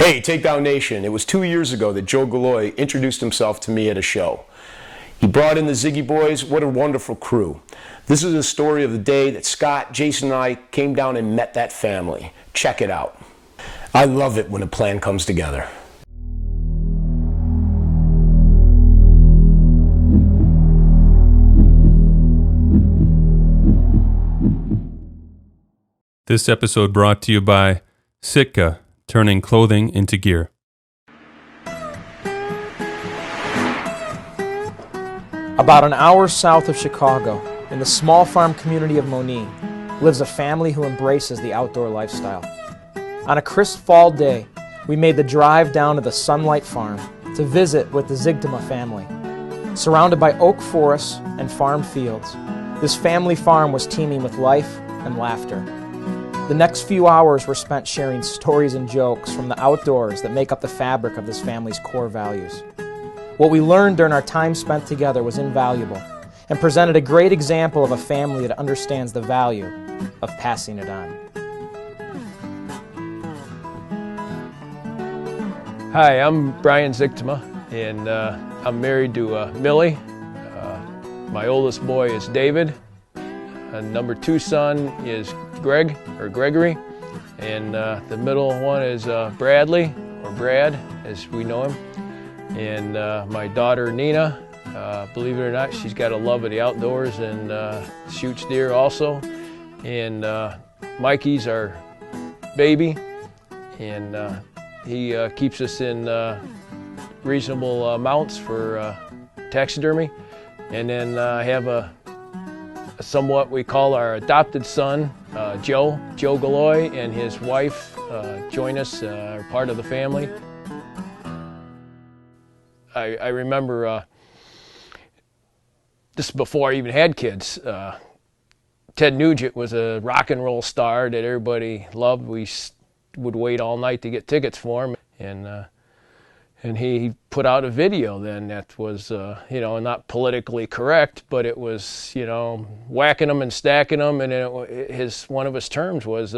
Hey, Takedown Nation, it was 2 years ago that Joe Galloy introduced himself to me at a show. He brought in the Ziggy Boys. What a wonderful crew. This is the story of the day that Scott, Jason, and I came down and met that family. Check it out. I love it when a plan comes together. This episode brought to you by Sitka, turning clothing into gear. About an hour south of Chicago, in the small farm community of Monee, lives a family who embraces the outdoor lifestyle. On a crisp fall day, we made the drive down to the Sunlight Farm to visit with the Zigtema family. Surrounded by oak forests and farm fields, this family farm was teeming with life and laughter. The next few hours were spent sharing stories and jokes from the outdoors that make up the fabric of this family's core values. What we learned during our time spent together was invaluable and presented a great example of a family that understands the value of passing it on. Hi, I'm Brian Zigtema, and I'm married to Millie. My oldest boy is David. Number 2 son is Gregory, and the middle one is Bradley, or Brad as we know him, and my daughter Nina. Believe it or not, she's got a love of the outdoors and shoots deer also, and Mikey's our baby, and he keeps us in reasonable amounts for taxidermy, and then I have a somewhat we call our adopted son, Joe Galloy, and his wife join us, are part of the family. I remember, this is before I even had kids, Ted Nugent was a rock and roll star that everybody loved. We would wait all night to get tickets for him, and he put out a video then that was, not politically correct, but it was, whacking them and stacking them. And one of his terms was,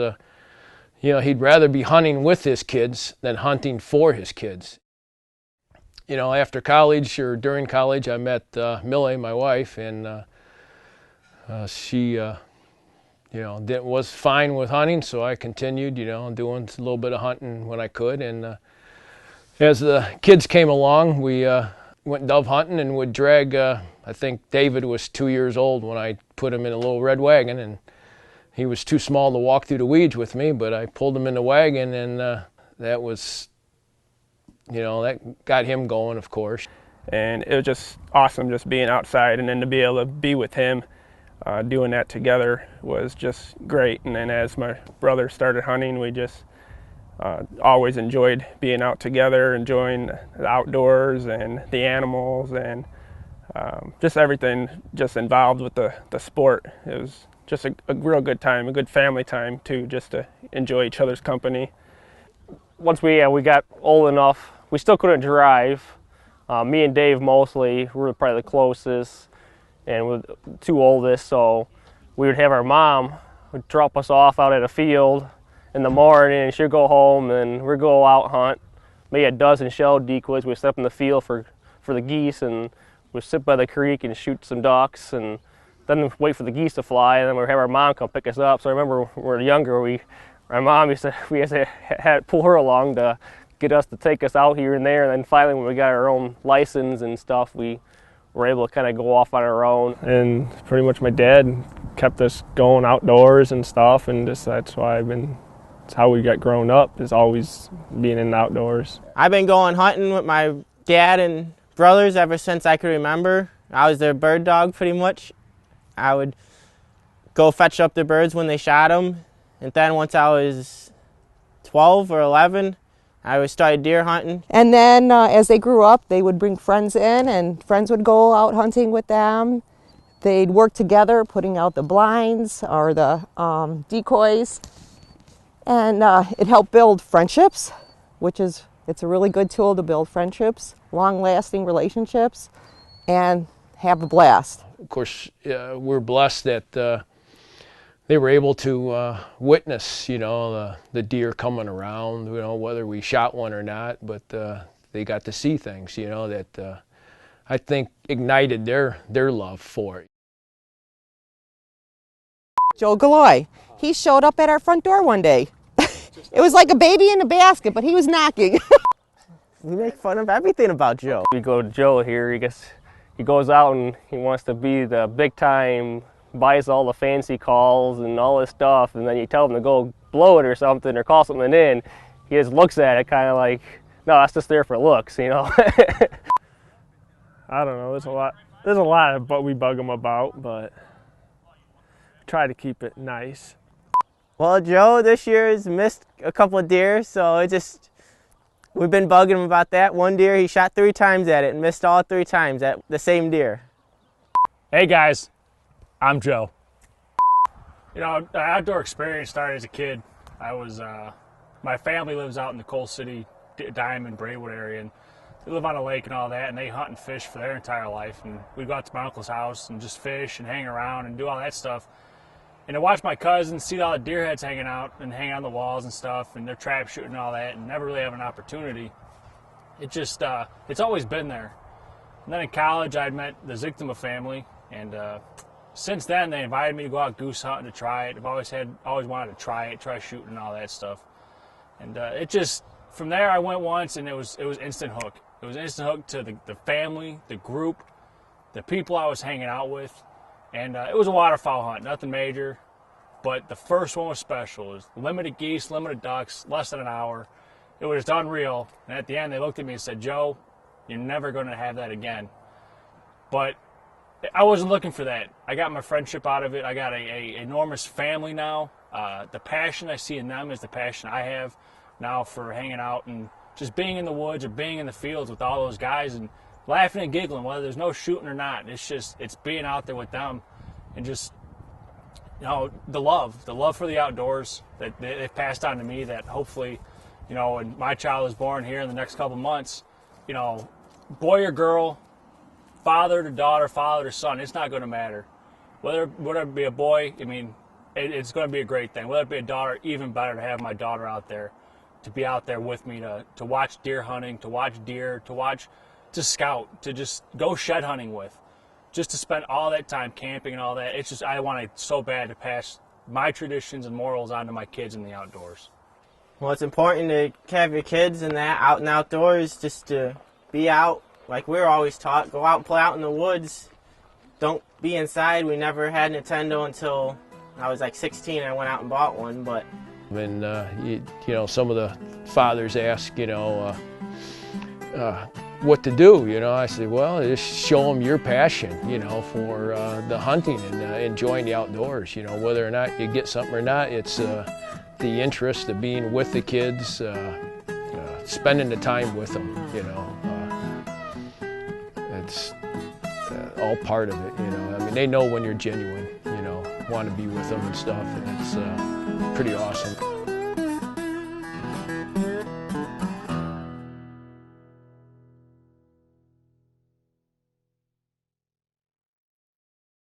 he'd rather be hunting with his kids than hunting for his kids. After college or during college, I met Millie, my wife, and she, was fine with hunting, so I continued, doing a little bit of hunting when I could. And as the kids came along, we went dove hunting and would drag, I think David was 2 years old when I put him in a little red wagon, and he was too small to walk through the weeds with me, but I pulled him in the wagon, and that was, that got him going, of course. And it was just awesome just being outside, and then to be able to be with him, doing that together was just great. And then as my brother started hunting, we just always enjoyed being out together, enjoying the outdoors and the animals, and just everything just involved with the sport. It was just a real good time, a good family time too, just to enjoy each other's company. Once we got old enough, we still couldn't drive. Me and Dave mostly were probably the closest, and we're the 2 oldest, so we would have our mom would drop us off out at a field in the morning, and she'd go home and we'd go out hunt. Maybe a dozen shell decoys. We'd set up in the field for the geese, and we'd sit by the creek and shoot some ducks, and then wait for the geese to fly, and then we'd have our mom come pick us up. So I remember when we were younger, our mom used to pull her along to get us to take us out here and there, and then finally when we got our own license and stuff, we were able to kind of go off on our own. And pretty much my dad kept us going outdoors and stuff, and that's why it's how we got grown up, is always being in the outdoors. I've been going hunting with my dad and brothers ever since I could remember. I was their bird dog pretty much. I would go fetch up the birds when they shot them. And then once I was 12 or 11, I started deer hunting. And then as they grew up, they would bring friends in, and friends would go out hunting with them. They'd work together, putting out the blinds or the decoys. And it helped build friendships, it's a really good tool to build friendships, long-lasting relationships, and have a blast. Of course, we're blessed that they were able to witness, you know, the deer coming around, you know, whether we shot one or not, but they got to see things, you know, that I think ignited their love for it. Joe Galoy, he showed up at our front door one day. It was like a baby in a basket, but he was knocking. We make fun of everything about Joe. We go to Joe here, he goes out and he wants to be the big time, buys all the fancy calls and all this stuff, and then you tell him to go blow it or something or call something in, he just looks at it kind of like, no, that's just there for looks, you know. I don't know. There's a lot of what we bug him about, but try to keep it nice. Well, Joe this year has missed a couple of deer, so we've been bugging him about that. One deer, he shot 3 times at it and missed all 3 times at the same deer. Hey guys, I'm Joe. You know, the outdoor experience started as a kid. My family lives out in the Coal City, Diamond, Braywood area, and they live on a lake and all that, and they hunt and fish for their entire life. And we'd go out to my uncle's house and just fish and hang around and do all that stuff. And to watch my cousins see all the deer heads hanging out and hang on the walls and stuff, and they're trap shooting and all that, and never really have an opportunity. It just, it's always been there. And then in college, I'd met the Ziggy family, and since then they invited me to go out goose hunting to try it. I've always wanted to try shooting and all that stuff. And it just, from there I went once, and it was instant hook. It was instant hook to the family, the group, the people I was hanging out with. And it was a waterfowl hunt, nothing major, but the first one was special. It was limited geese, limited ducks, less than an hour. It was just unreal. And at the end, they looked at me and said, Joe, you're never going to have that again. But I wasn't looking for that. I got my friendship out of it. I got a enormous family now. The passion I see in them is the passion I have now for hanging out and just being in the woods or being in the fields with all those guys and laughing and giggling, whether there's no shooting or not. It's being out there with them and just, you know, the love for the outdoors that they've passed on to me, that hopefully, you know, when my child is born here in the next couple months, you know, boy or girl, father to daughter, father to son, it's not going to matter. Whether it be a boy, I mean, it's going to be a great thing. Whether it be a daughter, even better to have my daughter out there, to be out there with me, to watch deer hunting, to watch deer, to scout, to just go shed hunting with, just to spend all that time camping and all that. It's just, I want it so bad to pass my traditions and morals on to my kids in the outdoors. Well, it's important to have your kids in that out and outdoors, just to be out. Like we were always taught, go out and play out in the woods. Don't be inside. We never had a Nintendo until I was like 16. I went out and bought one, but. And, you know, some of the fathers ask, you know, what to do, you know. I said, well, just show them your passion, you know, for the hunting and enjoying the outdoors, you know, whether or not you get something or not. It's the interest of being with the kids, spending the time with them, you know. It's all part of it, you know. I mean, they know when you're genuine, you know, want to be with them and stuff, and it's pretty awesome.